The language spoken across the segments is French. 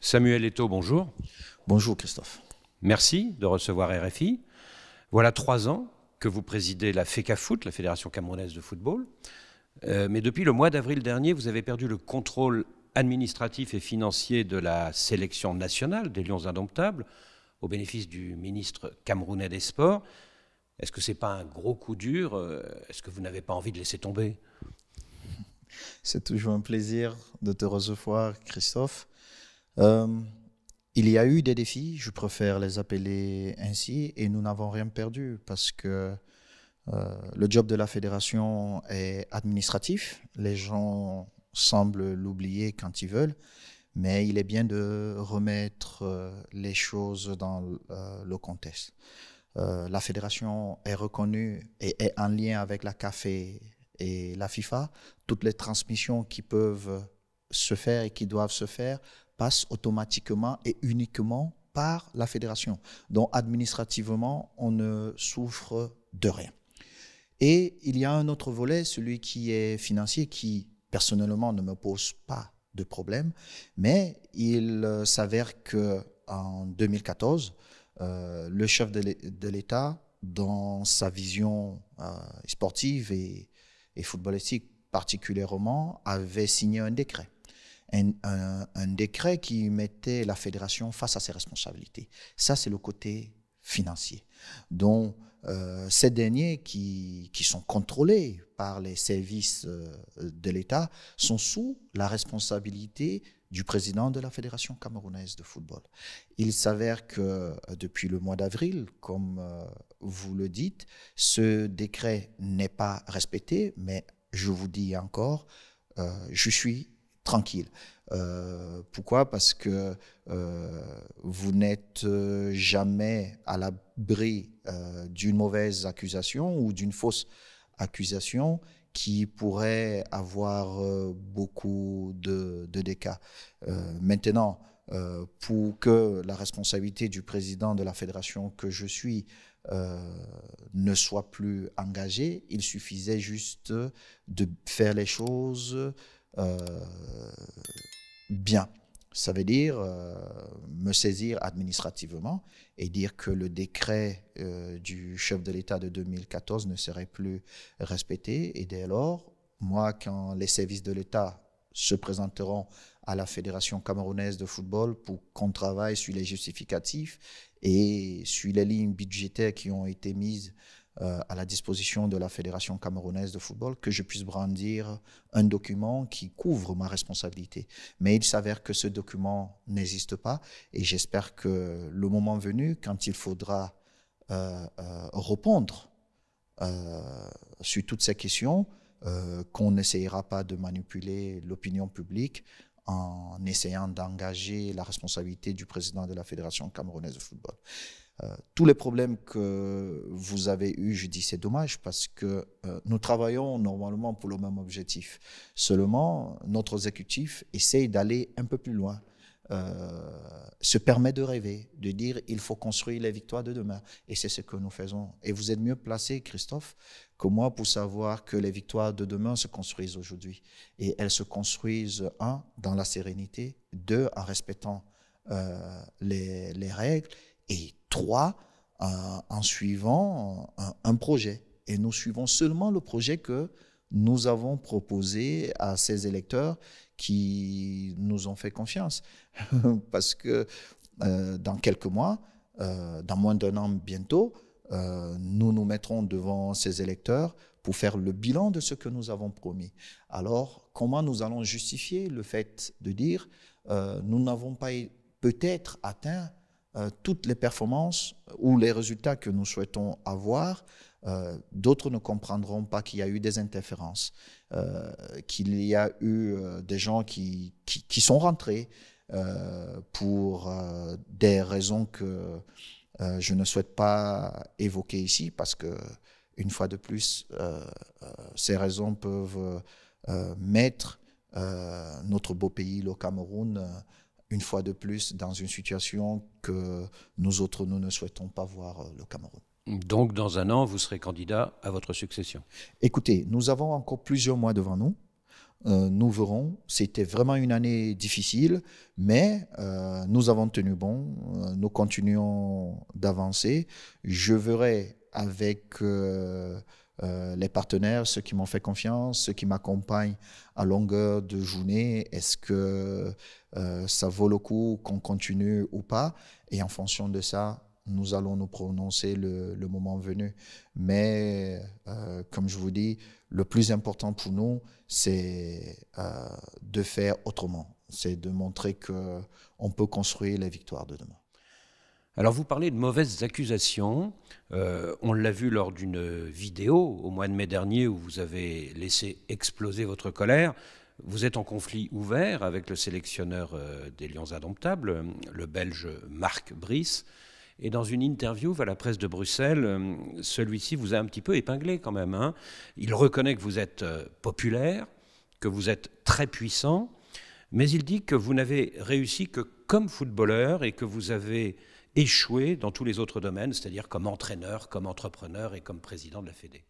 Samuel Eto'o, bonjour. Bonjour Christophe. Merci de recevoir RFI. Voilà 3 ans que vous présidez la FECAFOOT, la Fédération camerounaise de football. Mais depuis le mois d'avril dernier, vous avez perdu le contrôle administratif et financier de la sélection nationale des Lions Indomptables au bénéfice du ministre camerounais des Sports. Est-ce que ce n'est pas un gros coup dur? Est-ce que vous n'avez pas envie de laisser tomber? C'est toujours un plaisir de te recevoir Christophe. Il y a eu des défis, je préfère les appeler ainsi, et nous n'avons rien perdu parce que le job de la fédération est administratif. Les gens semblent l'oublier quand ils veulent, mais il est bien de remettre les choses dans le contexte. La fédération est reconnue et est en lien avec la CAF et la FIFA. Toutes les transmissions qui peuvent se faire et qui doivent se faire passent automatiquement et uniquement par la fédération. Donc administrativement, on ne souffre de rien. Et il y a un autre volet, celui qui est financier, qui personnellement ne me pose pas de problème, mais il s'avère qu'en 2014, le chef de l'État, dans sa vision sportive et footballistique particulièrement, avait signé un décret. Un décret qui mettait la fédération face à ses responsabilités. Ça, c'est le côté financier. Donc, ces derniers qui sont contrôlés par les services de l'État sont sous la responsabilité du président de la Fédération camerounaise de football. Il s'avère que depuis le mois d'avril, comme vous le dites, ce décret n'est pas respecté, mais je vous dis encore, je suis tranquille. Pourquoi? Parce que vous n'êtes jamais à l'abri d'une mauvaise accusation ou d'une fausse accusation qui pourrait avoir beaucoup de dégâts. Maintenant, pour que la responsabilité du président de la fédération que je suis ne soit plus engagée, il suffisait juste de faire les choses bien. Ça veut dire me saisir administrativement et dire que le décret du chef de l'État de 2014 ne serait plus respecté. Et dès lors, moi, quand les services de l'État se présenteront à la Fédération camerounaise de football pour qu'on travaille sur les justificatifs et sur les lignes budgétaires qui ont été mises à la disposition de la Fédération camerounaise de football, que je puisse brandir un document qui couvre ma responsabilité. Mais il s'avère que ce document n'existe pas et j'espère que le moment venu, quand il faudra répondre sur toutes ces questions, qu'on n'essayera pas de manipuler l'opinion publique en essayant d'engager la responsabilité du président de la Fédération camerounaise de football. Tous les problèmes que vous avez eus, je dis c'est dommage parce que nous travaillons normalement pour le même objectif. Seulement, notre exécutif essaye d'aller un peu plus loin, se permet de rêver, de dire il faut construire les victoires de demain. Et c'est ce que nous faisons. Et vous êtes mieux placé, Christophe, que moi pour savoir que les victoires de demain se construisent aujourd'hui. Et elles se construisent, un, dans la sérénité, deux, en respectant les règles, et trois, en suivant un projet. Et nous suivons seulement le projet que nous avons proposé à ces électeurs qui nous ont fait confiance. Parce que dans quelques mois, dans moins d'un an bientôt, nous nous mettrons devant ces électeurs pour faire le bilan de ce que nous avons promis. Alors, comment nous allons justifier le fait de dire nous n'avons pas peut-être atteint toutes les performances ou les résultats que nous souhaitons avoir? D'autres ne comprendront pas qu'il y a eu des interférences, qu'il y a eu des gens qui sont rentrés pour des raisons que je ne souhaite pas évoquer ici, parce que une fois de plus, ces raisons peuvent mettre notre beau pays, le Cameroun, une fois de plus, dans une situation que nous autres, nous ne souhaitons pas voir le Cameroun. Donc, dans un an, vous serez candidat à votre succession. Écoutez, nous avons encore plusieurs mois devant nous. nous verrons. C'était vraiment une année difficile, mais nous avons tenu bon. Nous continuons d'avancer. Je verrai avec les partenaires, ceux qui m'ont fait confiance, ceux qui m'accompagnent à longueur de journée. Est-ce que ça vaut le coup qu'on continue ou pas? Et en fonction de ça, nous allons nous prononcer le moment venu. Mais comme je vous dis, le plus important pour nous, c'est de faire autrement. C'est de montrer qu'on peut construire les victoires de demain. Alors vous parlez de mauvaises accusations. On l'a vu lors d'une vidéo au mois de mai dernier où vous avez laissé exploser votre colère. Vous êtes en conflit ouvert avec le sélectionneur des Lions Indomptables, le Belge Marc Brice. Et dans une interview à la presse de Bruxelles, celui-ci vous a un petit peu épinglé quand même, hein. Il reconnaît que vous êtes populaire, que vous êtes très puissant, mais il dit que vous n'avez réussi que comme footballeur et que vous avez échoué dans tous les autres domaines, c'est-à-dire comme entraîneur, comme entrepreneur et comme président de la Fédé.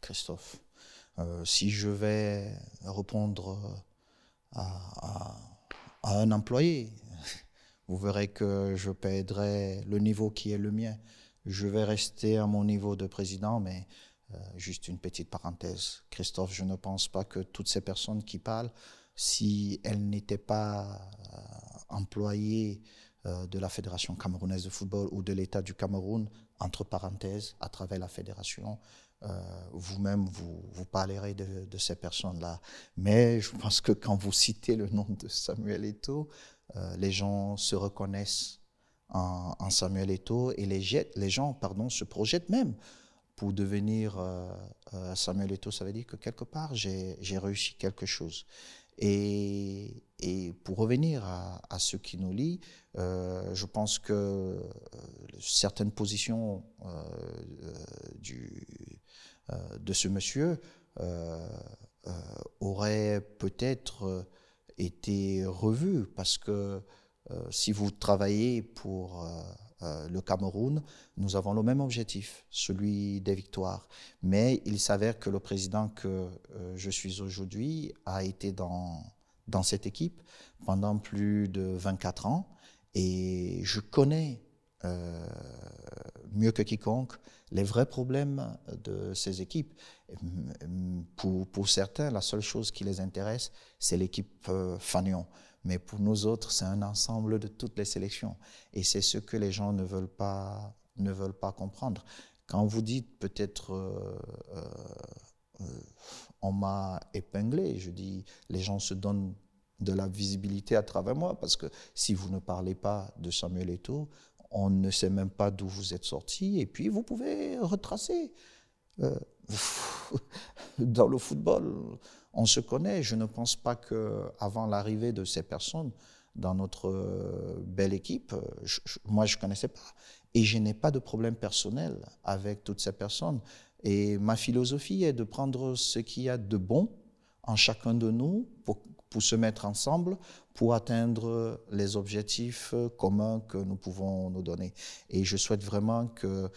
Christophe, si je vais répondre à un employé, vous verrez que je perdrai le niveau qui est le mien. Je vais rester à mon niveau de président, mais juste une petite parenthèse. Christophe, je ne pense pas que toutes ces personnes qui parlent, si elles n'étaient pas employées de la Fédération camerounaise de football ou de l'État du Cameroun, entre parenthèses, à travers la fédération, vous-même, vous parlerez de ces personnes-là. Mais je pense que quand vous citez le nom de Samuel Eto'o, les gens se reconnaissent en Samuel Eto'o et les gens se projettent même pour devenir Samuel Eto'o. Ça veut dire que quelque part, j'ai réussi quelque chose. Et pour revenir à ce qui nous lie, je pense que certaines positions de ce monsieur auraient peut-être été revues parce que si vous travaillez pour le Cameroun, nous avons le même objectif, celui des victoires. Mais il s'avère que le président que je suis aujourd'hui a été dans cette équipe pendant plus de 24 ans et je connais mieux que quiconque les vrais problèmes de ces équipes. Pour certains, la seule chose qui les intéresse, c'est l'équipe Fagnon. Mais pour nous autres, c'est un ensemble de toutes les sélections. Et c'est ce que les gens ne veulent pas comprendre. Quand vous dites peut-être on m'a épinglé, je dis les gens se donnent de la visibilité à travers moi parce que si vous ne parlez pas de Samuel Eto'o, on ne sait même pas d'où vous êtes sorti et puis vous pouvez retracer. Dans le football, on se connaît. Je ne pense pas qu'avant l'arrivée de ces personnes dans notre belle équipe, moi je ne connaissais pas. Et je n'ai pas de problème personnel avec toutes ces personnes. Et ma philosophie est de prendre ce qu'il y a de bon en chacun de nous pour se mettre ensemble, pour atteindre les objectifs communs que nous pouvons nous donner. Et je souhaite vraiment que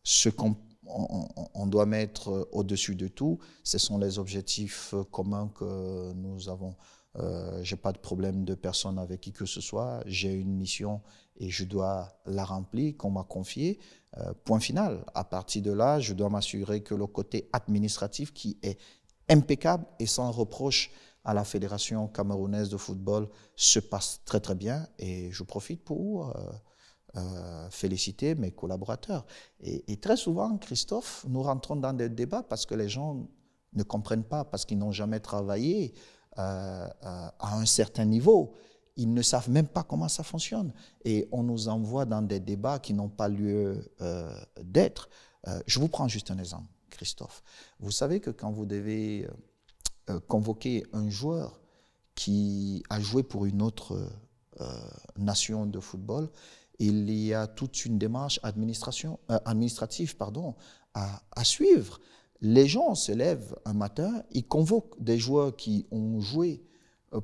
ce qu'on doit mettre au-dessus de tout, ce sont les objectifs communs que nous avons. Je n'ai pas de problème de personne avec qui que ce soit. J'ai une mission et je dois la remplir, qu'on m'a confiée. Point final. À partir de là, je dois m'assurer que le côté administratif qui est impeccable et sans reproche à la Fédération camerounaise de football se passe très très bien. Et je profite pour féliciter mes collaborateurs. Et très souvent, Christophe, nous rentrons dans des débats parce que les gens ne comprennent pas, parce qu'ils n'ont jamais travaillé à un certain niveau. Ils ne savent même pas comment ça fonctionne. Et on nous envoie dans des débats qui n'ont pas lieu d'être. Je vous prends juste un exemple, Christophe. Vous savez que quand vous devez convoquer un joueur qui a joué pour une autre nation de football, il y a toute une démarche administrative à suivre. Les gens se lèvent un matin, ils convoquent des joueurs qui ont joué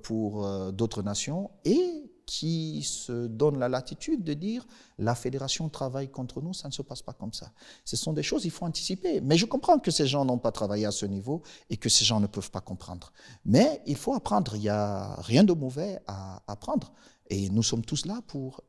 pour d'autres nations et qui se donne la latitude de dire la fédération travaille contre nous, ça ne se passe pas comme ça. Ce sont des choses, il faut anticiper. Mais je comprends que ces gens n'ont pas travaillé à ce niveau et que ces gens ne peuvent pas comprendre. Mais il faut apprendre, il n'y a rien de mauvais à apprendre. Et nous sommes tous là pour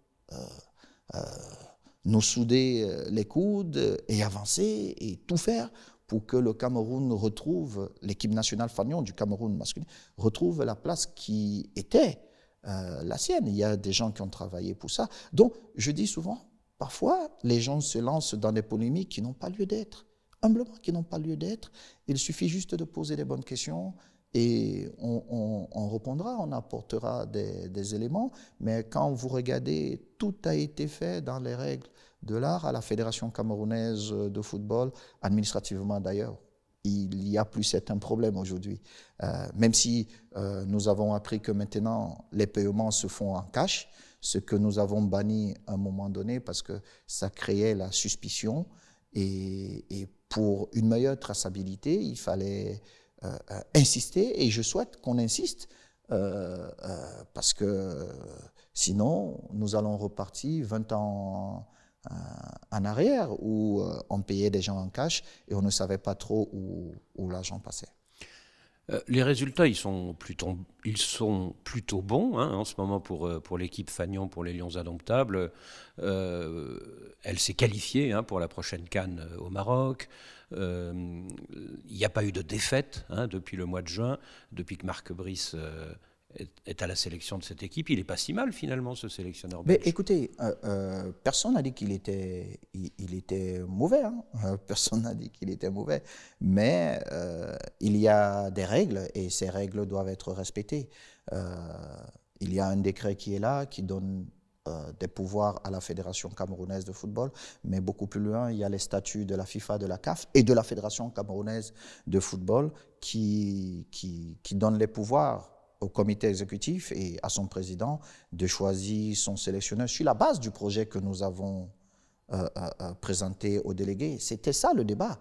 nous souder les coudes et avancer et tout faire pour que le Cameroun retrouve, l'équipe nationale fanion du Cameroun masculin, retrouve la place qui était la sienne. Il y a des gens qui ont travaillé pour ça. Donc, je dis souvent, parfois, les gens se lancent dans des polémiques qui n'ont pas lieu d'être, humblement, qui n'ont pas lieu d'être. Il suffit juste de poser les bonnes questions et on répondra, on apportera des éléments. Mais quand vous regardez, tout a été fait dans les règles de l'art à la Fédération camerounaise de football, administrativement d'ailleurs. Il n'y a plus certains problèmes aujourd'hui. Même si nous avons appris que maintenant les paiements se font en cash, ce que nous avons banni à un moment donné parce que ça créait la suspicion. Et pour une meilleure traçabilité, il fallait insister, et je souhaite qu'on insiste parce que sinon nous allons repartir 20 ans en arrière où on payait des gens en cash et on ne savait pas trop où l'argent passait. Les résultats, ils sont plutôt bons hein, en ce moment pour l'équipe Fagnon, pour les Lions Indomptables. Elle s'est qualifiée hein, pour la prochaine CAN au Maroc. Il n'y a pas eu de défaite hein, depuis le mois de juin, depuis que Marc Brice est à la sélection de cette équipe. Il n'est pas si mal finalement, ce sélectionneur belge. Mais écoutez, personne n'a dit qu'il était mauvais. Hein. Personne n'a dit qu'il était mauvais. Mais il y a des règles et ces règles doivent être respectées. Il y a un décret qui est là, qui donne des pouvoirs à la Fédération camerounaise de football, mais beaucoup plus loin, il y a les statuts de la FIFA, de la CAF et de la Fédération camerounaise de football qui donnent les pouvoirs au comité exécutif et à son président de choisir son sélectionneur sur la base du projet que nous avons présenté aux délégués. C'était ça le débat.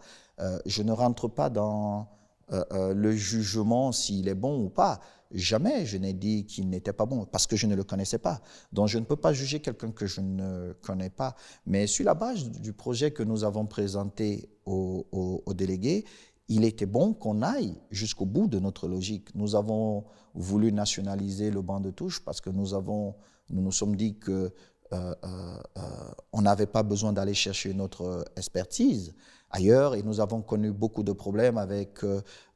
Je ne rentre pas dans le jugement s'il est bon ou pas. Jamais je n'ai dit qu'il n'était pas bon parce que je ne le connaissais pas. Donc je ne peux pas juger quelqu'un que je ne connais pas. Mais sur la base du projet que nous avons présenté aux délégués, il était bon qu'on aille jusqu'au bout de notre logique. Nous avons voulu nationaliser le banc de touche parce que nous nous sommes dit que on n'avait pas besoin d'aller chercher notre expertise ailleurs et nous avons connu beaucoup de problèmes avec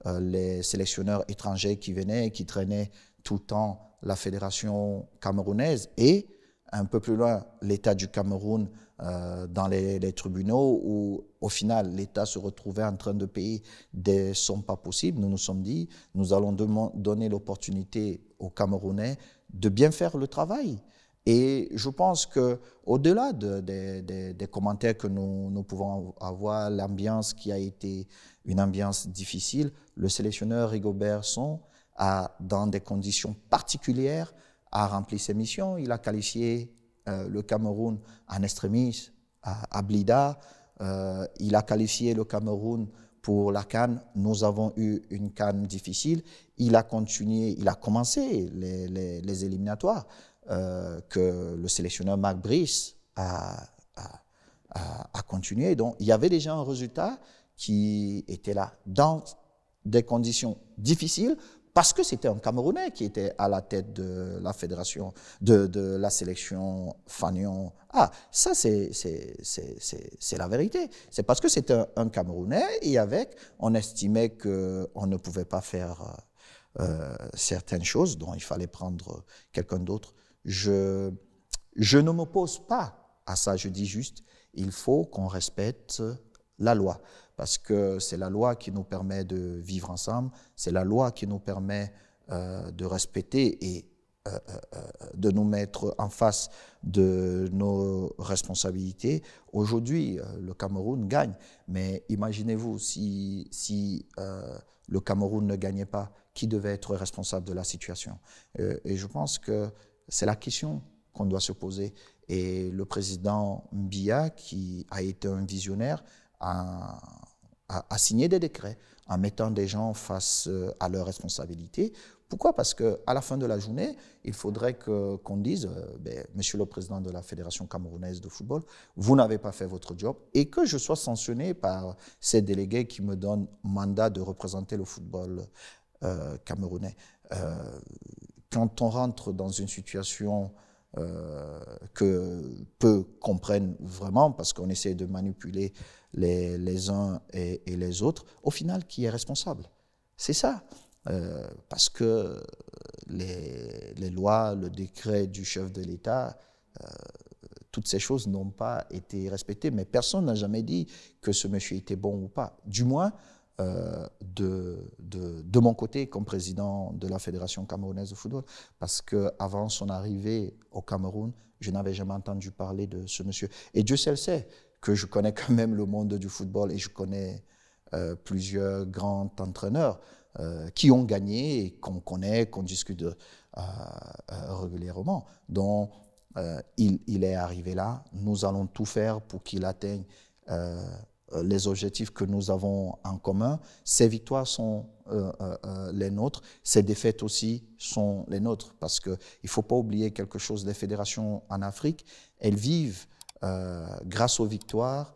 les sélectionneurs étrangers qui venaient et qui traînaient tout le temps la fédération camerounaise et un peu plus loin l'État du Cameroun dans les tribunaux où au final l'État se retrouvait en train de payer des sommes pas possibles. Nous nous sommes dit nous allons donner l'opportunité aux Camerounais de bien faire le travail. Et je pense qu'au-delà des commentaires que nous pouvons avoir, l'ambiance qui a été une ambiance difficile, le sélectionneur Rigobert Song a, dans des conditions particulières, a rempli ses missions. Il a qualifié le Cameroun en extremis à Blida. Il a qualifié le Cameroun pour la CAN. Nous avons eu une CAN difficile. Il a commencé les éliminatoires. Que le sélectionneur Marc Brice a continué. Donc, il y avait déjà un résultat qui était là dans des conditions difficiles parce que c'était un Camerounais qui était à la tête de la fédération, de la sélection Fagnon. Ah, ça, c'est la vérité. C'est parce que c'était un Camerounais et avec, on estimait qu'on ne pouvait pas faire certaines choses, dont il fallait prendre quelqu'un d'autre. Je ne m'oppose pas à ça, je dis juste, il faut qu'on respecte la loi, parce que c'est la loi qui nous permet de vivre ensemble, c'est la loi qui nous permet de respecter et de nous mettre en face de nos responsabilités. Aujourd'hui, le Cameroun gagne, mais imaginez-vous si le Cameroun ne gagnait pas, qui devait être responsable de la situation? Et je pense que c'est la question qu'on doit se poser. Et le président Biya, qui a été un visionnaire, a à signer des décrets en mettant des gens face à leurs responsabilités. Pourquoi? Parce qu'à la fin de la journée, il faudrait qu'on dise, Monsieur le Président de la Fédération camerounaise de football, vous n'avez pas fait votre job, et que je sois sanctionné par ces délégués qui me donnent mandat de représenter le football camerounais. Quand on rentre dans une situation que peu comprennent vraiment, parce qu'on essaie de manipuler les uns et les autres, au final, qui est responsable? C'est ça. Parce que les lois, le décret du chef de l'État, toutes ces choses n'ont pas été respectées. Mais personne n'a jamais dit que ce monsieur était bon ou pas. Du moins, de mon côté, comme président de la Fédération camerounaise de football, parce qu'avant son arrivée au Cameroun, je n'avais jamais entendu parler de ce monsieur. Et Dieu seul sait que je connais quand même le monde du football et je connais plusieurs grands entraîneurs qui ont gagné et qu'on connaît, qu'on discute régulièrement. Donc, il est arrivé là. Nous allons tout faire pour qu'il atteigne les objectifs que nous avons en commun. Ces victoires sont les nôtres, ces défaites aussi sont les nôtres, parce qu'il ne faut pas oublier quelque chose, les fédérations en Afrique, elles vivent grâce aux victoires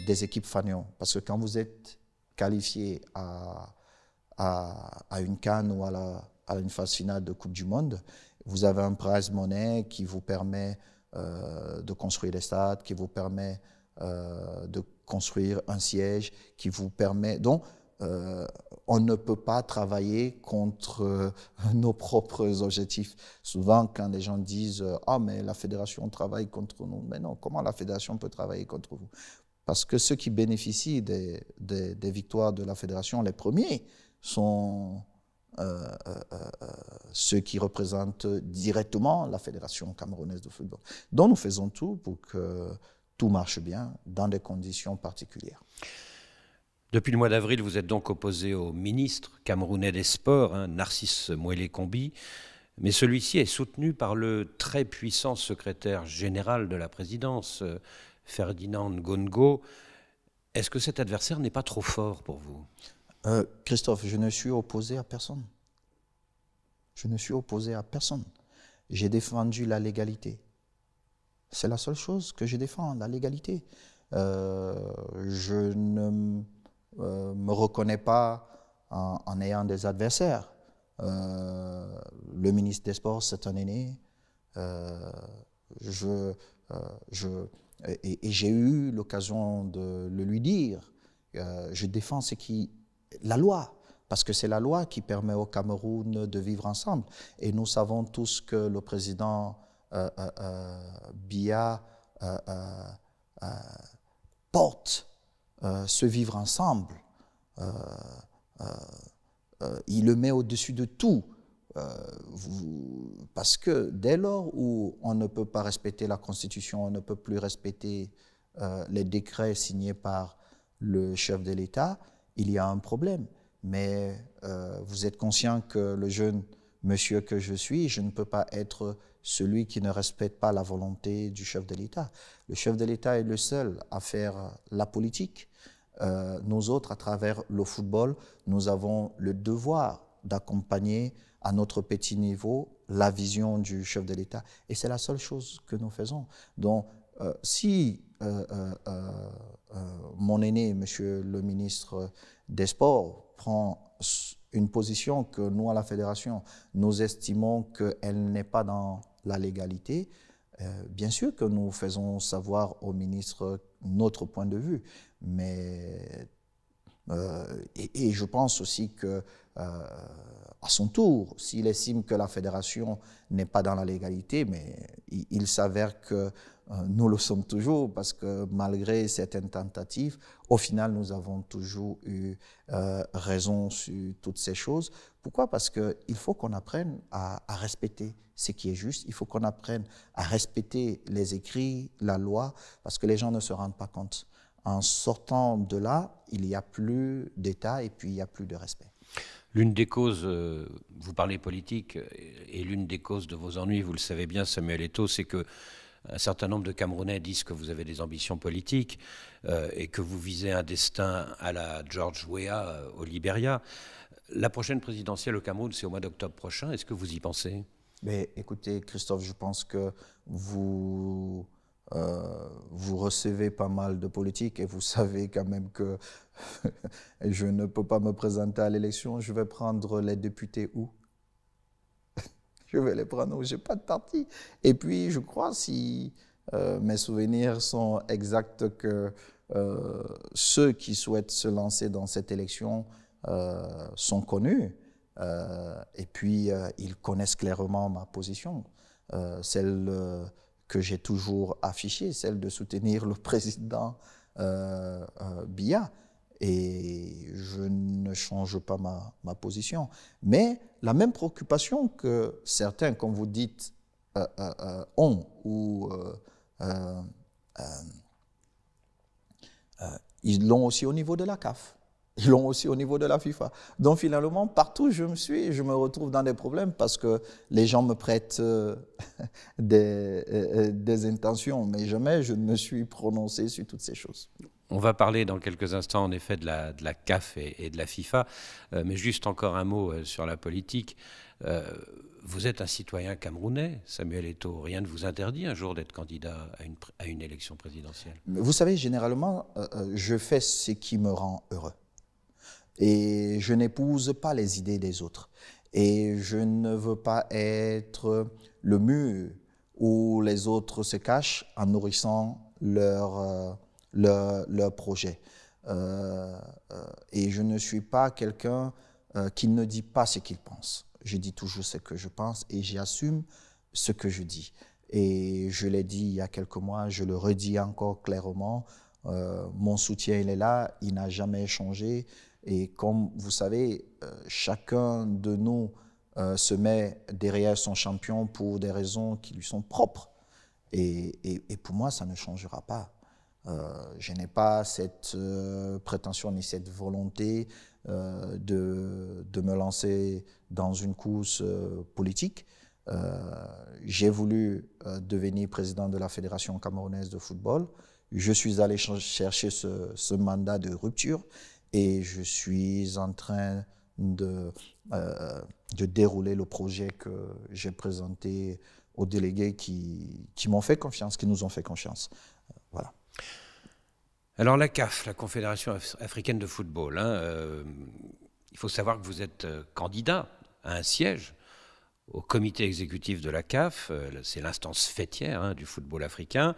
des équipes fanions. Parce que quand vous êtes qualifié à une CAN ou à une phase finale de Coupe du Monde, vous avez un prize money qui vous permet de construire des stades, qui vous permet de construire un siège, qui vous permet... Donc, on ne peut pas travailler contre nos propres objectifs. Souvent, quand les gens disent « Ah, mais la fédération travaille contre nous », mais non, comment la fédération peut travailler contre vous? Parce que ceux qui bénéficient des victoires de la fédération, les premiers, sont ceux qui représentent directement la Fédération camerounaise de football. Donc nous faisons tout pour que tout marche bien dans des conditions particulières. Depuis le mois d'avril, vous êtes donc opposé au ministre camerounais des Sports, Narcisse Moëlé-Combi, mais celui-ci est soutenu par le très puissant secrétaire général de la présidence, Ferdinand Ngongo. Est-ce que cet adversaire n'est pas trop fort pour vous? Christophe, je ne suis opposé à personne. Je ne suis opposé à personne. J'ai défendu la légalité. C'est la seule chose que je défends, la légalité. Je ne me reconnais pas en ayant des adversaires. Le ministre des Sports, c'est un aîné. Et j'ai eu l'occasion de le lui dire. Je défends ce qui... La loi, parce que c'est la loi qui permet au Cameroun de vivre ensemble. Et nous savons tous que le président Biya porte ce vivre ensemble. Il le met au-dessus de tout. Parce que dès lors où on ne peut pas respecter la Constitution, on ne peut plus respecter les décrets signés par le chef de l'État, il y a un problème. Mais vous êtes conscient que le jeune monsieur que je suis, je ne peux pas être celui qui ne respecte pas la volonté du chef de l'État. Le chef de l'État est le seul à faire la politique. Nous autres, à travers le football, nous avons le devoir d'accompagner à notre petit niveau la vision du chef de l'État. Et c'est la seule chose que nous faisons. Donc, si mon aîné, monsieur le ministre des Sports, prend une position que nous, à la Fédération, nous estimons qu'elle n'est pas dans la légalité, bien sûr que nous faisons savoir au ministre notre point de vue. Mais, et je pense aussi que à son tour, s'il estime que la fédération n'est pas dans la légalité, mais il s'avère que nous le sommes toujours, parce que malgré certaines tentatives, au final, nous avons toujours eu raison sur toutes ces choses. Pourquoi? Parce qu'il faut qu'on apprenne à respecter ce qui est juste, il faut qu'on apprenne à respecter les écrits, la loi, parce que les gens ne se rendent pas compte. En sortant de là, il n'y a plus d'État et puis il n'y a plus de respect. L'une des causes, vous parlez politique, et l'une des causes de vos ennuis, vous le savez bien, Samuel Eto'o, c'est que un certain nombre de Camerounais disent que vous avez des ambitions politiques et que vous visez un destin à la George Weah au Libéria. La prochaine présidentielle au Cameroun, c'est au mois d'octobre prochain. Est-ce que vous y pensez? Mais écoutez, Christophe, je pense que vous, vous recevez pas mal de politique et vous savez quand même que je ne peux pas me présenter à l'élection. Je vais prendre les députés où? Je vais les prendre où? Je n'ai pas de parti. Et puis, je crois, si mes souvenirs sont exacts, que ceux qui souhaitent se lancer dans cette élection sont connus. Et puis, ils connaissent clairement ma position, celle que j'ai toujours affichée, celle de soutenir le président Biya. Et je ne change pas ma position. Mais la même préoccupation que certains, comme vous dites, ont, ou ils l'ont aussi au niveau de la CAF. Ils l'ont aussi au niveau de la FIFA. Donc finalement, partout où je me retrouve dans des problèmes parce que les gens me prêtent des intentions, mais jamais je ne me suis prononcé sur toutes ces choses. On va parler dans quelques instants en effet de la CAF et de la FIFA, mais juste encore un mot sur la politique. Vous êtes un citoyen camerounais, Samuel Eto'o. Rien ne vous interdit un jour d'être candidat à une élection présidentielle. Vous savez, généralement, je fais ce qui me rend heureux. Et je n'épouse pas les idées des autres. Et je ne veux pas être le mur où les autres se cachent en nourrissant leur projet. Et je ne suis pas quelqu'un qui ne dit pas ce qu'il pense. Je dis toujours ce que je pense et j'assume ce que je dis. Et je l'ai dit il y a quelques mois, je le redis encore clairement, mon soutien il est là, il n'a jamais changé. Et comme vous savez, chacun de nous se met derrière son champion pour des raisons qui lui sont propres. Et pour moi, ça ne changera pas. Je n'ai pas cette prétention ni cette volonté de me lancer dans une course politique. J'ai voulu devenir président de la Fédération camerounaise de football. Je suis allé chercher ce mandat de rupture et je suis en train de dérouler le projet que j'ai présenté aux délégués qui m'ont fait confiance, qui nous ont fait confiance. Voilà. Alors la CAF, la Confédération africaine de football, il faut savoir que vous êtes candidat à un siège au comité exécutif de la CAF, c'est l'instance fêtière du football africain.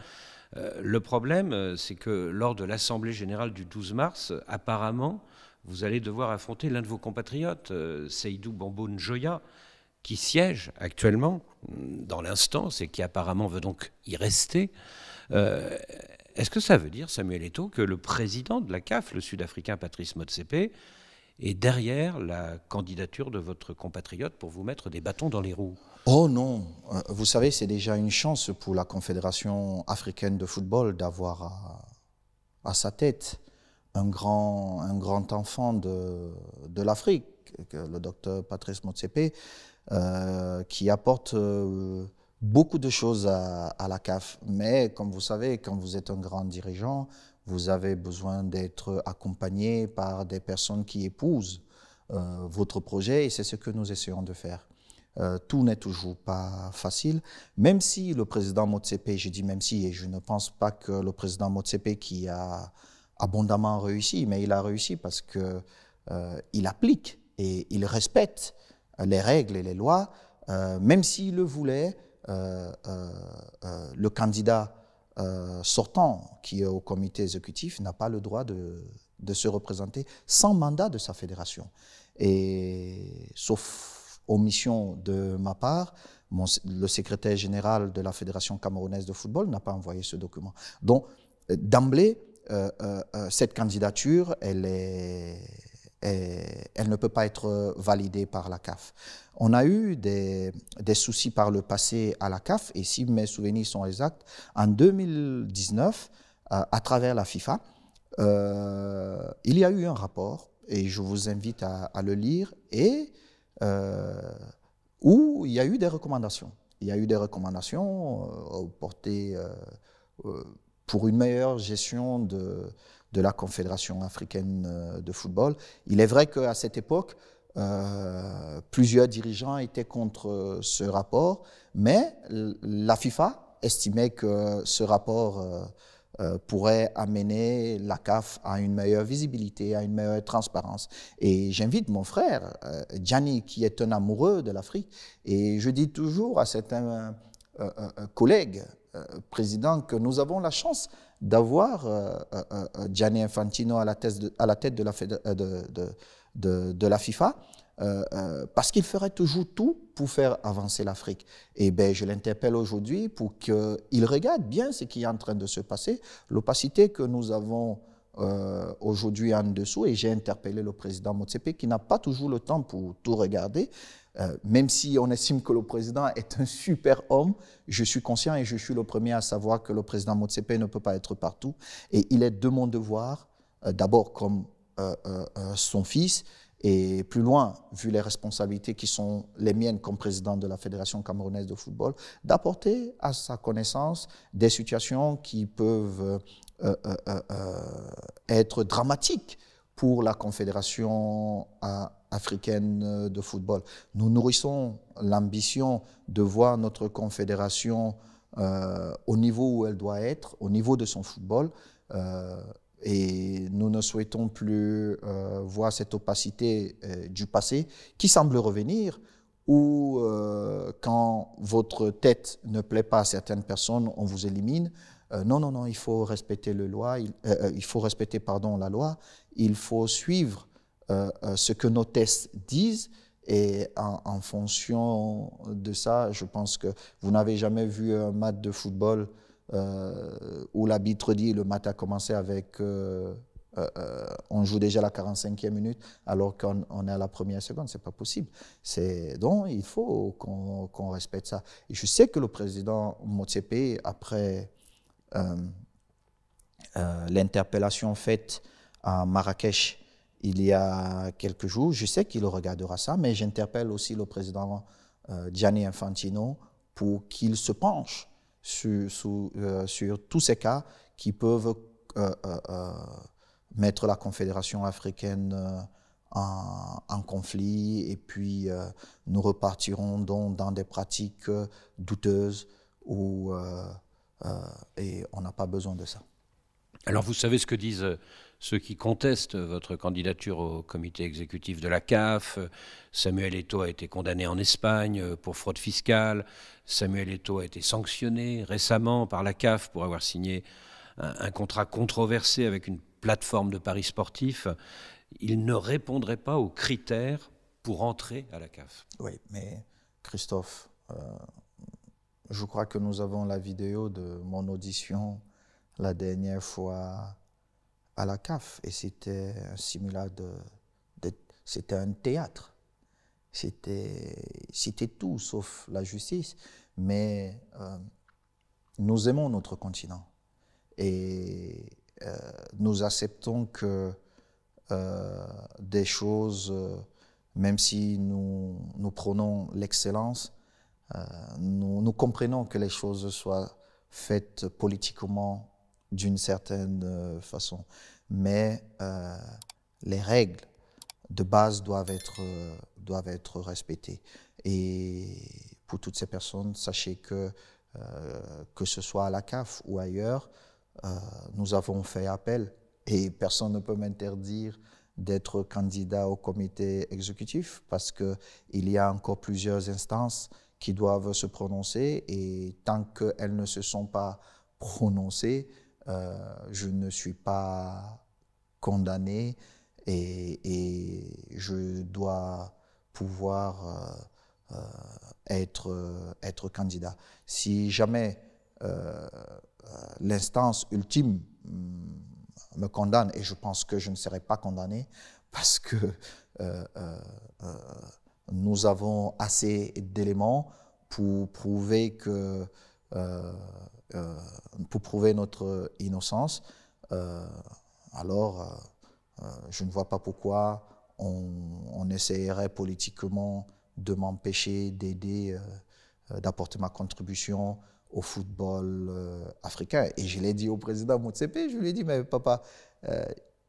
Le problème, c'est que lors de l'Assemblée générale du 12 mars, apparemment, vous allez devoir affronter l'un de vos compatriotes, Seydou Bambo Njoya, qui siège actuellement dans l'instance et qui apparemment veut donc y rester. Est-ce que ça veut dire, Samuel Eto'o, que le président de la CAF, le Sud-Africain Patrice Motsepe, est derrière la candidature de votre compatriote pour vous mettre des bâtons dans les roues? Oh non, vous savez, c'est déjà une chance pour la Confédération africaine de football d'avoir à sa tête un grand enfant de l'Afrique, le docteur Patrice Motsepe, qui apporte beaucoup de choses à la CAF. Mais comme vous savez, quand vous êtes un grand dirigeant, vous avez besoin d'être accompagné par des personnes qui épousent votre projet et c'est ce que nous essayons de faire. Tout n'est toujours pas facile, même si le président Motsepe, je dis même si, et je ne pense pas que le président Motsepe qui a abondamment réussi, mais il a réussi parce qu'il applique et il respecte les règles et les lois, même s'il le voulait, le candidat sortant qui est au comité exécutif n'a pas le droit de se représenter sans mandat de sa fédération. Et sauf omission de ma part, le secrétaire général de la Fédération camerounaise de football n'a pas envoyé ce document. Donc, d'emblée, cette candidature, elle ne peut pas être validée par la CAF. On a eu des soucis par le passé à la CAF, et si mes souvenirs sont exacts, en 2019, à travers la FIFA, il y a eu un rapport, et je vous invite à le lire, et où il y a eu des recommandations. il y a eu des recommandations portées pour une meilleure gestion de la Confédération africaine de football. Il est vrai qu'à cette époque, plusieurs dirigeants étaient contre ce rapport, mais la FIFA estimait que ce rapport pourrait amener la CAF à une meilleure visibilité, à une meilleure transparence. Et j'invite mon frère, Gianni, qui est un amoureux de l'Afrique, et je dis toujours à certains collègues, présidents, que nous avons la chance d'avoir Gianni Infantino à la tête de la FIFA, parce qu'il ferait toujours tout pour faire avancer l'Afrique. Et ben, je l'interpelle aujourd'hui pour qu'il regarde bien ce qui est en train de se passer, l'opacité que nous avons aujourd'hui en dessous. Et j'ai interpellé le président Motsepe qui n'a pas toujours le temps pour tout regarder. Même si on estime que le président est un super homme, je suis conscient et je suis le premier à savoir que le président Motsepe ne peut pas être partout. Et il est de mon devoir, d'abord comme son fils, et plus loin, vu les responsabilités qui sont les miennes comme président de la Fédération camerounaise de football, d'apporter à sa connaissance des situations qui peuvent être dramatiques pour la Confédération africaine de football. Nous nourrissons l'ambition de voir notre confédération au niveau où elle doit être, au niveau de son football, et nous ne souhaitons plus voir cette opacité du passé qui semble revenir, où quand votre tête ne plaît pas à certaines personnes, on vous élimine. Non, non, non, il faut respecter la loi, il faut respecter, pardon, la loi, il faut suivre ce que nos tests disent, et en fonction de ça, je pense que vous n'avez jamais vu un match de football où l'arbitre dit le match a commencé avec on joue déjà la 45e minute alors qu'on est à la première seconde. C'est pas possible. Donc il faut qu'on respecte ça. Et je sais que le président Motsepe, après l'interpellation faite à Marrakech il y a quelques jours, je sais qu'il regardera ça, mais j'interpelle aussi le président Gianni Infantino pour qu'il se penche sur tous ces cas qui peuvent mettre la Confédération africaine en conflit, et puis nous repartirons donc dans des pratiques douteuses et on n'a pas besoin de ça. Alors vous savez ce que disent ceux qui contestent votre candidature au comité exécutif de la CAF. Samuel Eto'o a été condamné en Espagne pour fraude fiscale. Samuel Eto'o a été sanctionné récemment par la CAF pour avoir signé un contrat controversé avec une plateforme de paris sportifs. Il ne répondrait pas aux critères pour entrer à la CAF. Oui, mais Christophe, je crois que nous avons la vidéo de mon audition la dernière fois à la CAF, et c'était un simulacre c'était un théâtre. C'était tout sauf la justice, mais nous aimons notre continent et nous acceptons que des choses, même si nous prônons l'excellence, nous comprenons que les choses soient faites politiquement d'une certaine façon, mais les règles de base doivent être respectées. Et pour toutes ces personnes, sachez que ce soit à la CAF ou ailleurs, nous avons fait appel et personne ne peut m'interdire d'être candidat au comité exécutif parce qu'il y a encore plusieurs instances qui doivent se prononcer, et tant qu'elles ne se sont pas prononcées, je ne suis pas condamné et je dois pouvoir être candidat. Si jamais l'instance ultime me condamne, et je pense que je ne serai pas condamné parce que nous avons assez d'éléments pour prouver notre innocence, alors je ne vois pas pourquoi on essayerait politiquement de m'empêcher d'aider d'apporter ma contribution au football africain. Et je l'ai dit au président Motsepe, je lui ai dit, mais papa,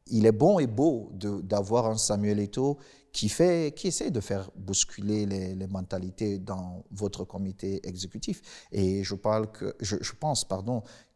il est bon et beau d'avoir un Samuel Eto'o qui essaie de faire bousculer les mentalités dans votre comité exécutif. Et je pense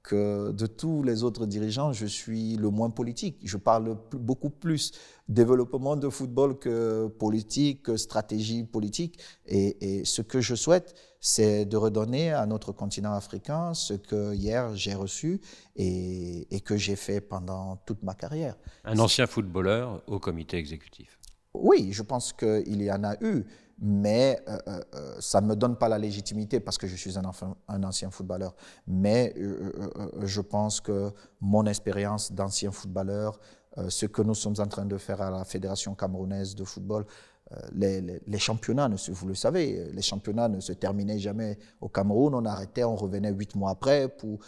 que de tous les autres dirigeants, je suis le moins politique. Je parle beaucoup plus développement de football que politique, que stratégie politique. Et ce que je souhaite, c'est de redonner à notre continent africain ce que hier j'ai reçu et que j'ai fait pendant toute ma carrière. Un ancien footballeur au comité exécutif. Oui, je pense qu'il y en a eu, mais ça ne me donne pas la légitimité parce que je suis un ancien footballeur. Mais je pense que mon expérience d'ancien footballeur, ce que nous sommes en train de faire à la Fédération camerounaise de football, les championnats, vous le savez, les championnats ne se terminaient jamais au Cameroun. On arrêtait, on revenait 8 mois après pour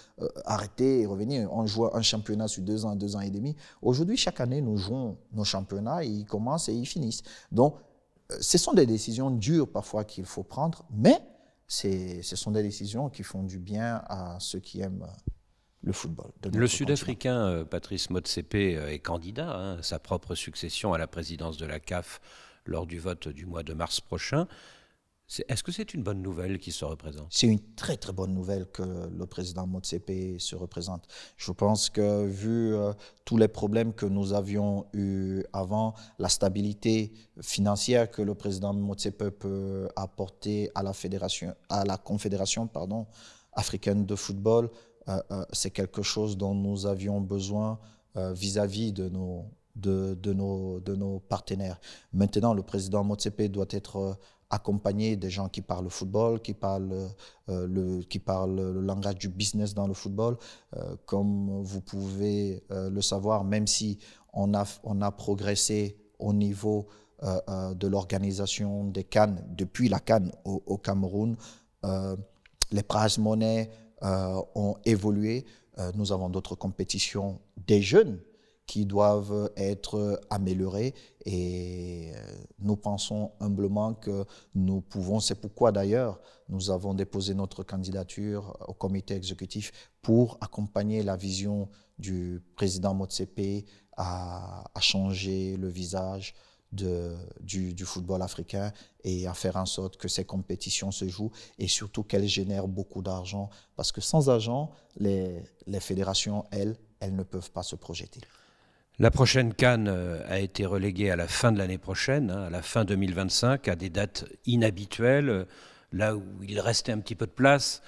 arrêter et revenir. On jouait un championnat sur 2 ans et demi. Aujourd'hui, chaque année, nous jouons nos championnats, ils commencent et ils finissent. Donc, ce sont des décisions dures parfois qu'il faut prendre, mais ce sont des décisions qui font du bien à ceux qui aiment le football. Le Sud-Africain Patrice Motsepe est candidat à sa propre succession à la présidence de la CAF lors du vote du mois de mars prochain. Est-ce que c'est une bonne nouvelle qui se représente? C'est une très très bonne nouvelle que le président Motsepe se représente. Je pense que vu tous les problèmes que nous avions eus avant, la stabilité financière que le président Motsepe peut apporter à la confédération africaine de football, c'est quelque chose dont nous avions besoin vis-à-vis de nos partenaires. Maintenant, le président Motsepe doit être accompagné des gens qui parlent football, qui parlent le langage du business dans le football. Comme vous pouvez le savoir, même si on a progressé au niveau de l'organisation des CAN, depuis la CAN au Cameroun, les prize money ont évolué. Nous avons d'autres compétitions des jeunes qui doivent être améliorées et nous pensons humblement que nous pouvons, c'est pourquoi d'ailleurs nous avons déposé notre candidature au comité exécutif pour accompagner la vision du président Motsepe à changer le visage du football africain et à faire en sorte que ces compétitions se jouent et surtout qu'elles génèrent beaucoup d'argent parce que sans argent, les fédérations, elles ne peuvent pas se projeter. La prochaine CAN a été reléguée à la fin de l'année prochaine, à la fin 2025, à des dates inhabituelles, là où il restait un petit peu de place.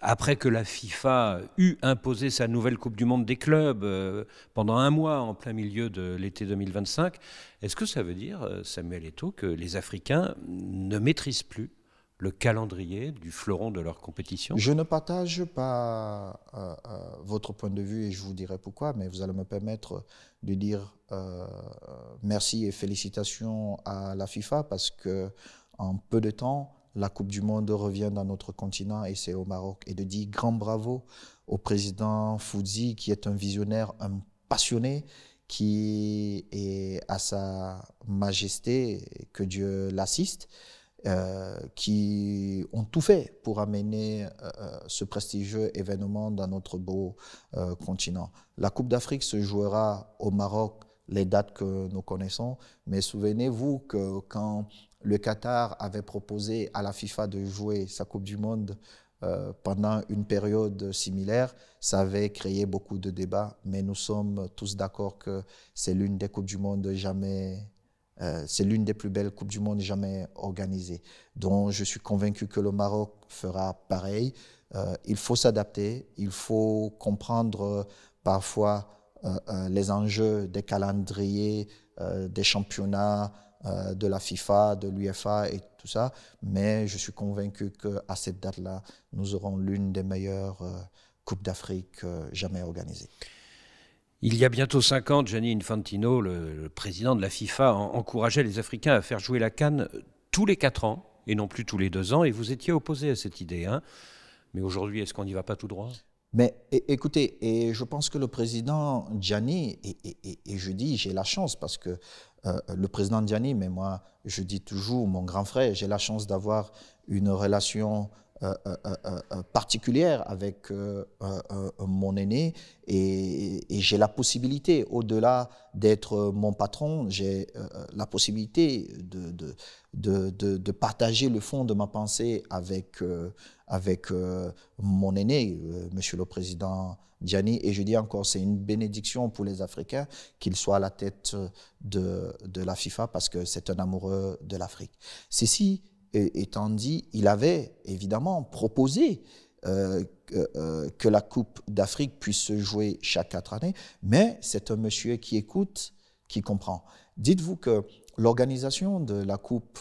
Après que la FIFA eut imposé sa nouvelle Coupe du Monde des clubs pendant un mois en plein milieu de l'été 2025, est-ce que ça veut dire, Samuel Eto'o, que les Africains ne maîtrisent plus le calendrier du fleuron de leur compétition? Je ne partage pas votre point de vue et je vous dirai pourquoi, mais vous allez me permettre de dire merci et félicitations à la FIFA parce qu'en peu de temps, la Coupe du Monde revient dans notre continent et c'est au Maroc. Et de dire grand bravo au président Fouzi qui est un visionnaire, un passionné, qui est à sa majesté, que Dieu l'assiste, qui ont tout fait pour amener ce prestigieux événement dans notre beau continent. La Coupe d'Afrique se jouera au Maroc, les dates que nous connaissons, mais souvenez-vous que quand le Qatar avait proposé à la FIFA de jouer sa Coupe du Monde pendant une période similaire, ça avait créé beaucoup de débats, mais nous sommes tous d'accord que c'est l'une des Coupes du Monde jamais... c'est l'une des plus belles Coupes du Monde jamais organisées. Donc, je suis convaincu que le Maroc fera pareil. Il faut s'adapter, il faut comprendre parfois les enjeux des calendriers, des championnats, de la FIFA, de l'UEFA et tout ça. Mais je suis convaincu qu'à cette date-là, nous aurons l'une des meilleures Coupes d'Afrique jamais organisées. Il y a bientôt 5 ans, Gianni Infantino, le président de la FIFA, encourageait les Africains à faire jouer la CAN tous les 4 ans et non plus tous les 2 ans. Et vous étiez opposé à cette idée. Mais aujourd'hui, est-ce qu'on n'y va pas tout droit? Mais écoutez, et je pense que le président Gianni, et je dis j'ai la chance parce que le président Gianni, mais moi je dis toujours mon grand frère, j'ai la chance d'avoir une relation particulière avec mon aîné et j'ai la possibilité, au-delà d'être mon patron, j'ai la possibilité de partager le fond de ma pensée avec mon aîné, Monsieur le Président Gianni. Et je dis encore, c'est une bénédiction pour les Africains qu'il soit à la tête de la FIFA parce que c'est un amoureux de l'Afrique. Ceci étant dit, il avait évidemment proposé que la Coupe d'Afrique puisse se jouer chaque 4 années, mais c'est un monsieur qui écoute, qui comprend. Dites-vous que l'organisation de la Coupe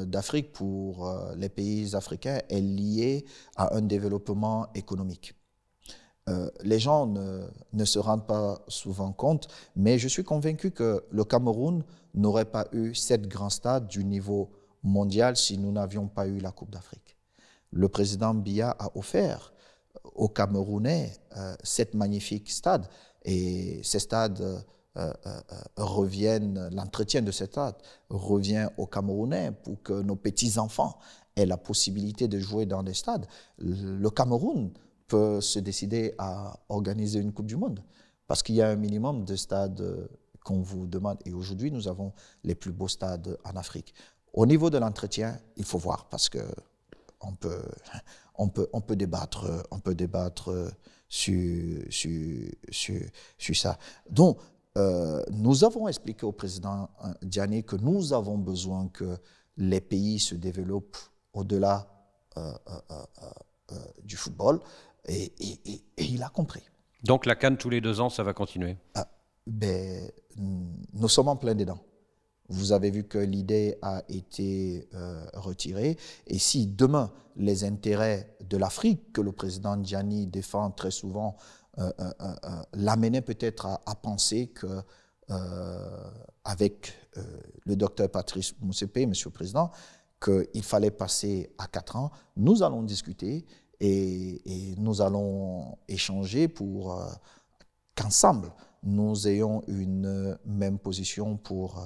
d'Afrique pour les pays africains est liée à un développement économique. Les gens ne se rendent pas souvent compte, mais je suis convaincu que le Cameroun n'aurait pas eu 7 grands stades du niveau mondial si nous n'avions pas eu la Coupe d'Afrique. Le président Biya a offert aux Camerounais 7 magnifiques stades et ces stades reviennent, l'entretien de ces stades revient aux Camerounais pour que nos petits-enfants aient la possibilité de jouer dans des stades. Le Cameroun peut se décider à organiser une Coupe du Monde parce qu'il y a un minimum de stades qu'on vous demande. Et aujourd'hui, nous avons les plus beaux stades en Afrique. Au niveau de l'entretien, il faut voir parce que on peut débattre sur ça. Donc, nous avons expliqué au président Gianni que nous avons besoin que les pays se développent au-delà du football et il a compris. Donc la CAN tous les 2 ans, ça va continuer? Nous sommes en plein dedans. Vous avez vu que l'idée a été retirée. Et si demain, les intérêts de l'Afrique, que le président Gianni défend très souvent, l'amenaient peut-être à penser que, avec le docteur Patrice Motsepe, Monsieur le Président, qu'il fallait passer à 4 ans, nous allons discuter et nous allons échanger pour qu'ensemble, nous ayons une même position pour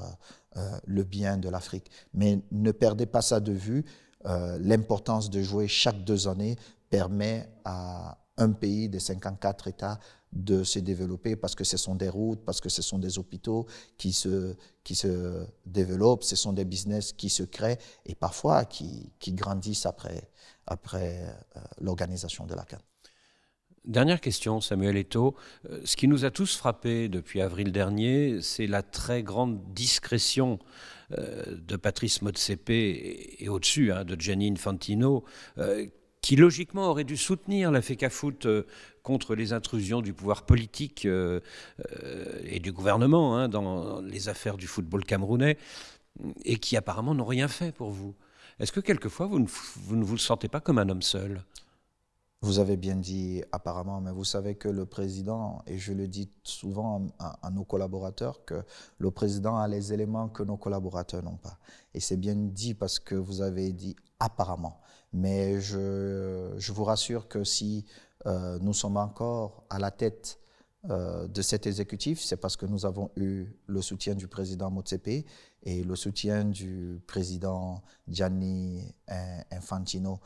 le bien de l'Afrique. Mais ne perdez pas ça de vue, l'importance de jouer chaque 2 années permet à un pays de 54 États de se développer parce que ce sont des routes, parce que ce sont des hôpitaux qui se développent, ce sont des business qui se créent et parfois qui grandissent après l'organisation de la CAN. Dernière question, Samuel Eto'o. Ce qui nous a tous frappés depuis avril dernier, c'est la très grande discrétion de Patrice Motsepe et au-dessus de Gianni Infantino, qui logiquement aurait dû soutenir la FECAFOOT contre les intrusions du pouvoir politique et du gouvernement dans les affaires du football camerounais, et qui apparemment n'ont rien fait pour vous. Est-ce que quelquefois vous ne vous sentez pas comme un homme seul ? Vous avez bien dit apparemment, mais vous savez que le président, et je le dis souvent à nos collaborateurs, que le président a les éléments que nos collaborateurs n'ont pas. Et c'est bien dit parce que vous avez dit apparemment. Mais je vous rassure que si nous sommes encore à la tête de cet exécutif, c'est parce que nous avons eu le soutien du président Motsepe et le soutien du président Gianni Infantino.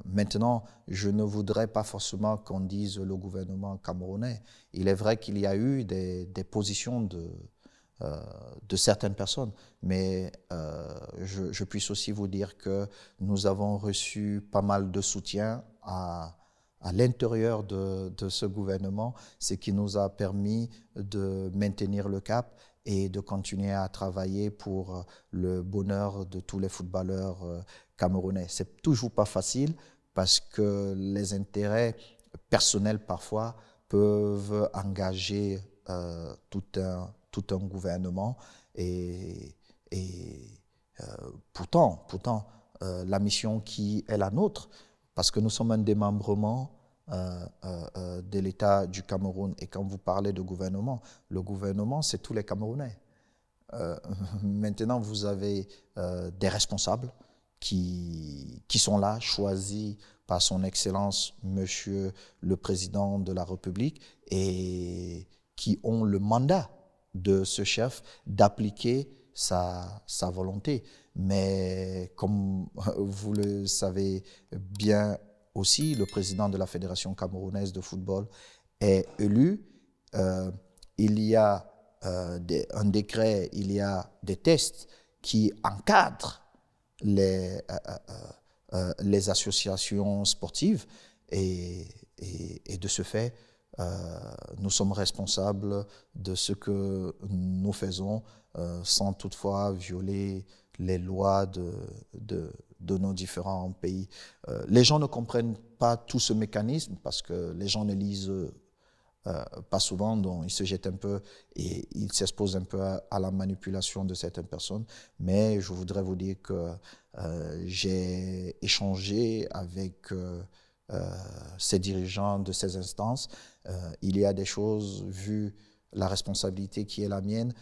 Maintenant, je ne voudrais pas forcément qu'on dise le gouvernement camerounais. Il est vrai qu'il y a eu des positions de certaines personnes, mais je puisse aussi vous dire que nous avons reçu pas mal de soutien à l'intérieur de ce gouvernement, ce qui nous a permis de maintenir le cap et de continuer à travailler pour le bonheur de tous les footballeurs camerounais. C'est toujours pas facile parce que les intérêts personnels parfois peuvent engager tout un gouvernement et pourtant la mission qui est la nôtre, parce que nous sommes un démembrement de l'État du Cameroun. Et quand vous parlez de gouvernement, le gouvernement, c'est tous les Camerounais. Maintenant, vous avez des responsables qui sont là, choisis par son Excellence, Monsieur le Président de la République, et qui ont le mandat de ce chef d'appliquer sa volonté. Mais comme vous le savez bien aussi, le président de la Fédération camerounaise de football est élu. Il y a un décret, il y a des tests qui encadrent les associations sportives et de ce fait, nous sommes responsables de ce que nous faisons sans toutefois violer les lois de nos différents pays. Les gens ne comprennent pas tout ce mécanisme parce que les gens ne lisent pas souvent, donc ils se jettent un peu et ils s'exposent un peu à la manipulation de certaines personnes. Mais je voudrais vous dire que j'ai échangé avec ces dirigeants de ces instances. Il y a des choses, vu la responsabilité qui est la mienne,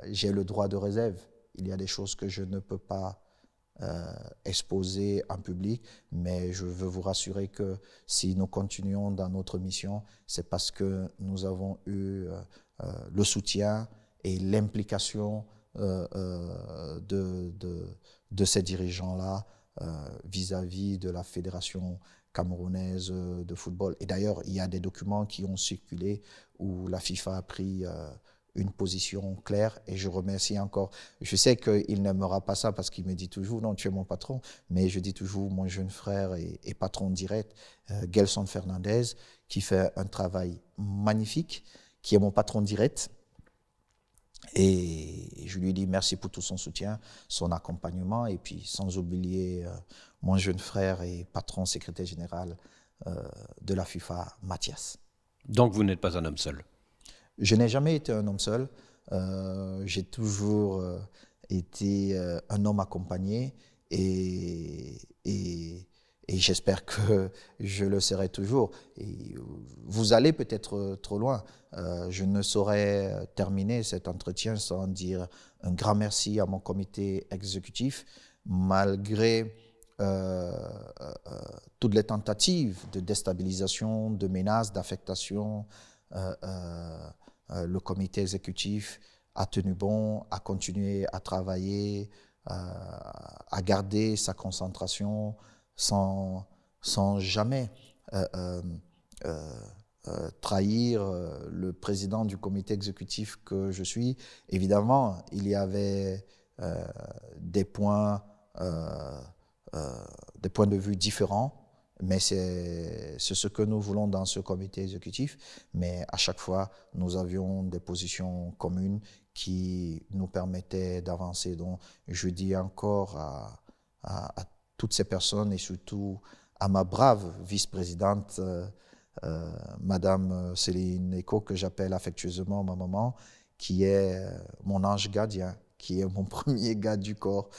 j'ai le droit de réserve. Il y a des choses que je ne peux pas exposer en public, mais je veux vous rassurer que si nous continuons dans notre mission, c'est parce que nous avons eu le soutien et l'implication de ces dirigeants-là vis-à-vis de la Fédération camerounaise de football. Et d'ailleurs, il y a des documents qui ont circulé où la FIFA a pris une position claire et je remercie encore. Je sais qu'il n'aimera pas ça parce qu'il me dit toujours « Non, tu es mon patron », mais je dis toujours mon jeune frère et patron direct, Gelson Fernandez, qui fait un travail magnifique, qui est mon patron direct. Et je lui dis merci pour tout son soutien, son accompagnement, et puis sans oublier mon jeune frère et patron secrétaire général de la FIFA, Mathias. Donc vous n'êtes pas un homme seul? Je n'ai jamais été un homme seul. J'ai toujours été un homme accompagné et j'espère que je le serai toujours. Et vous allez peut-être trop loin. Je ne saurais terminer cet entretien sans dire un grand merci à mon comité exécutif, malgré toutes les tentatives de déstabilisation, de menaces, d'affectation. Le comité exécutif a tenu bon, a continué à travailler, à garder sa concentration sans jamais trahir le président du comité exécutif que je suis. Évidemment, il y avait des points de vue différents, mais c'est ce que nous voulons dans ce comité exécutif. Mais à chaque fois, nous avions des positions communes qui nous permettaient d'avancer. Donc, je dis encore à toutes ces personnes et surtout à ma brave vice-présidente, Madame Céline Eco, que j'appelle affectueusement ma maman, qui est mon ange gardien, qui est mon premier garde du corps.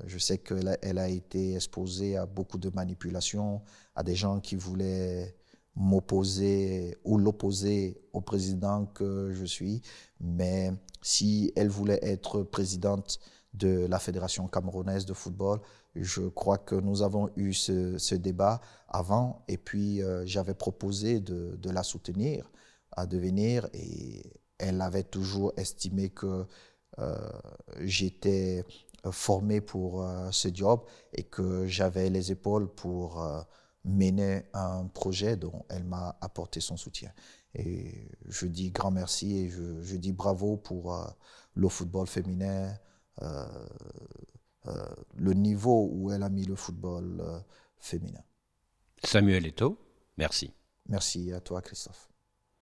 Je sais qu'elle a été exposée à beaucoup de manipulations, à des gens qui voulaient m'opposer ou l'opposer au président que je suis. Mais si elle voulait être présidente de la Fédération camerounaise de football, je crois que nous avons eu ce débat avant et puis j'avais proposé de la soutenir à devenir et elle avait toujours estimé que j'étais formé pour ce job et que j'avais les épaules pour mener un projet dont elle m'a apporté son soutien. Et je dis grand merci et je dis bravo pour le football féminin, le niveau où elle a mis le football féminin. Samuel Eto'o, merci. Merci à toi, Christophe.